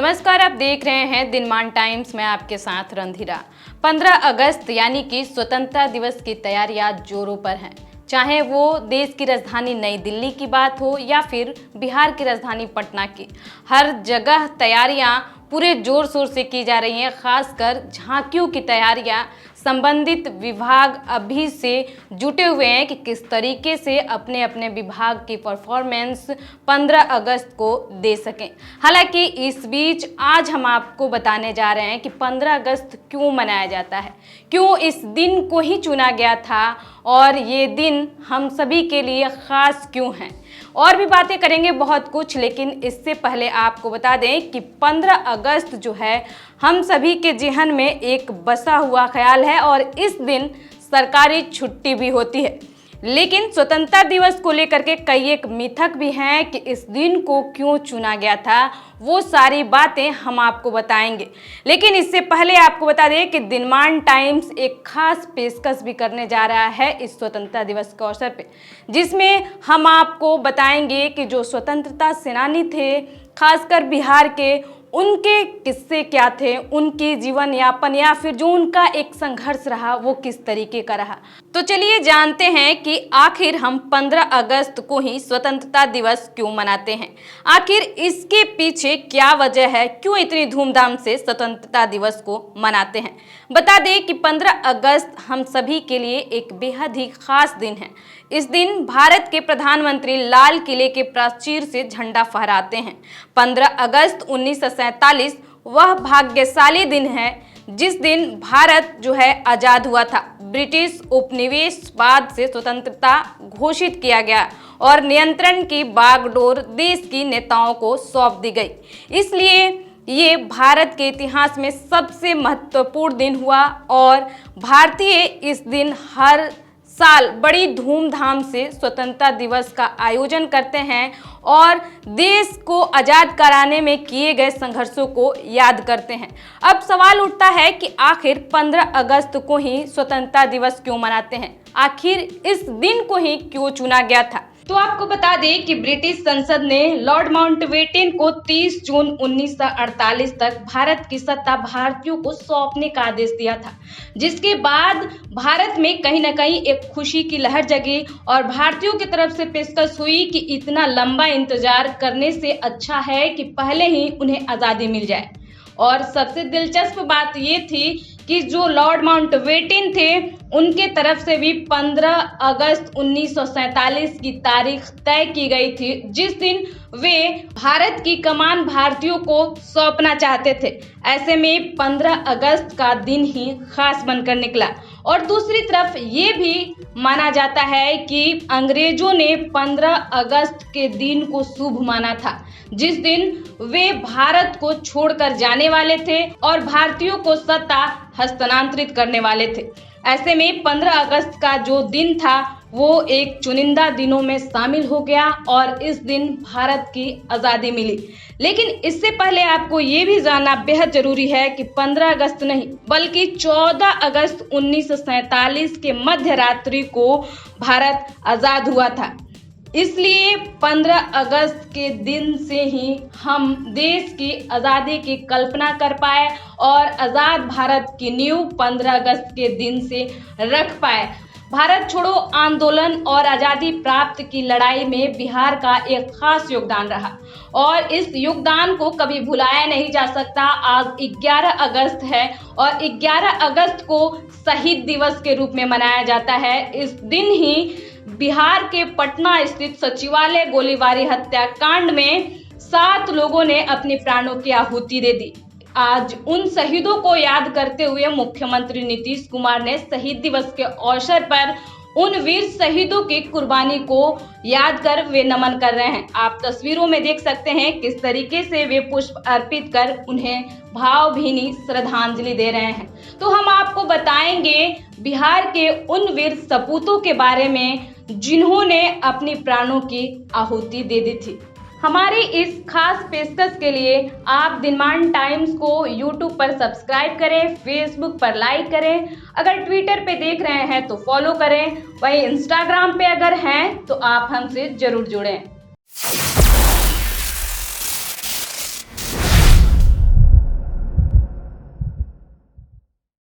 नमस्कार, आप देख रहे हैं दिनमान टाइम्स में आपके साथ रंधिरा। 15 अगस्त यानी कि स्वतंत्रता दिवस की तैयारियां जोरों पर हैं। चाहे वो देश की राजधानी नई दिल्ली की बात हो या फिर बिहार की राजधानी पटना की, हर जगह तैयारियां पूरे जोर शोर से की जा रही हैं। खासकर झांकियों की तैयारियां संबंधित विभाग अभी से जुटे हुए हैं कि किस तरीके से अपने अपने विभाग की परफॉर्मेंस 15 अगस्त को दे सकें। हालांकि इस बीच आज हम आपको बताने जा रहे हैं कि 15 अगस्त क्यों मनाया जाता है, क्यों इस दिन को ही चुना गया था और ये दिन हम सभी के लिए खास क्यों है। और भी बातें करेंगे बहुत कुछ, लेकिन इससे पहले आपको बता दें कि 15 अगस्त जो है हम सभी के ज़हन में एक बसा हुआ ख्याल है और इस दिन सरकारी छुट्टी भी होती है। लेकिन स्वतंत्रता दिवस को लेकर के कई एक मिथक भी हैं कि इस दिन को क्यों चुना गया था, वो सारी बातें हम आपको बताएंगे। लेकिन इससे पहले आपको बता दें कि दिनमान टाइम्स एक खास पेशकश भी करने जा रहा है इस स्वतंत्रता दिवस के अवसर पे, जिसमें हम आपको बताएंगे कि जो स्वतंत्रता सेनानी थे, खासकर बिहार के, उनके किस्से क्या थे, उनकी जीवन यापन या फिर जो उनका एक संघर्ष रहा वो किस तरीके का रहा। तो चलिए जानते हैं कि आखिर हम 15 अगस्त को ही स्वतंत्रता दिवस क्यों मनाते हैं, आखिर इसके पीछे क्या वजह है, क्यों इतनी धूमधाम से स्वतंत्रता दिवस को मनाते हैं। बता दें कि 15 अगस्त हम सभी के लिए एक बेहद ही खास दिन है। इस दिन भारत के प्रधानमंत्री लाल किले के प्राचीर से झंडा फहराते हैं। 15 अगस्त 1947 वह भाग्यशाली दिन है जिस दिन भारत जो है आज़ाद हुआ था। ब्रिटिश उपनिवेशवाद से स्वतंत्रता घोषित किया गया और नियंत्रण की बागडोर देश की नेताओं को सौंप दी गई। इसलिए ये भारत के इतिहास में सबसे महत्वपूर्ण दिन हुआ और भारतीय इस दिन हर साल बड़ी धूमधाम से स्वतंत्रता दिवस का आयोजन करते हैं और देश को आज़ाद कराने में किए गए संघर्षों को याद करते हैं। अब सवाल उठता है कि आखिर 15 अगस्त को ही स्वतंत्रता दिवस क्यों मनाते हैं, आखिर इस दिन को ही क्यों चुना गया था। तो आपको बता दें कि ब्रिटिश संसद ने लॉर्ड माउंटबेटन को 30 जून 1948 तक भारत की सत्ता भारतीयों को सौंपने का आदेश दिया था, जिसके बाद भारत में कहीं न कहीं एक खुशी की लहर जगी और भारतीयों की तरफ से पेशकश हुई कि इतना लंबा इंतजार करने से अच्छा है कि पहले ही उन्हें आज़ादी मिल जाए। और सबसे दिलचस्प बात ये थी कि जो लॉर्ड माउंटबेटन थे उनके तरफ से भी 15 अगस्त 1947 की तारीख तय की गई थी, जिस दिन वे भारत की कमान भारतीयों को सौंपना चाहते थे। ऐसे में 15 अगस्त का दिन ही खास बनकर निकला। और दूसरी तरफ ये भी माना जाता है कि अंग्रेजों ने 15 अगस्त के दिन को शुभ माना था, जिस दिन वे भारत को छोड़कर जाने वाले थे और भारतीयों को सत्ता हस्तांतरित करने वाले थे। ऐसे में 15 अगस्त का जो दिन था वो एक चुनिंदा दिनों में शामिल हो गया और इस दिन भारत की आज़ादी मिली। लेकिन इससे पहले आपको ये भी जानना बेहद जरूरी है कि 15 अगस्त नहीं बल्कि 14 अगस्त 1947 के मध्य रात्रि को भारत आज़ाद हुआ था। इसलिए 15 अगस्त के दिन से ही हम देश की आज़ादी की कल्पना कर पाए और आज़ाद भारत की नींव 15 अगस्त के दिन से रख पाए। भारत छोड़ो आंदोलन और आज़ादी प्राप्त की लड़ाई में बिहार का एक खास योगदान रहा और इस योगदान को कभी भुलाया नहीं जा सकता। आज 11 अगस्त है और 11 अगस्त को शहीद दिवस के रूप में मनाया जाता है। इस दिन ही बिहार के पटना स्थित सचिवालय गोलीबारी हत्याकांड में 7 लोगों ने अपने प्राणों की आहुति दे दी। आज उन शहीदों को याद करते हुए मुख्यमंत्री नीतीश कुमार ने शहीद दिवस के अवसर पर उन वीर शहीदों की कुर्बानी को याद कर वे नमन कर रहे हैं। आप तस्वीरों में देख सकते हैं किस तरीके से वे पुष्प अर्पित कर उन्हें भावभीनी श्रद्धांजलि दे रहे हैं। तो हम आपको बताएंगे बिहार के उन वीर सपूतों के बारे में जिन्होंने अपनी प्राणों की आहुति दे दी थी। हमारी इस खास पेशकश के लिए आप दिनमान टाइम्स को YouTube पर सब्सक्राइब करें, Facebook पर लाइक करें, अगर ट्विटर पे देख रहे हैं तो फॉलो करें, वहीं इंस्टाग्राम पे अगर हैं तो आप हमसे जरूर जुड़ें।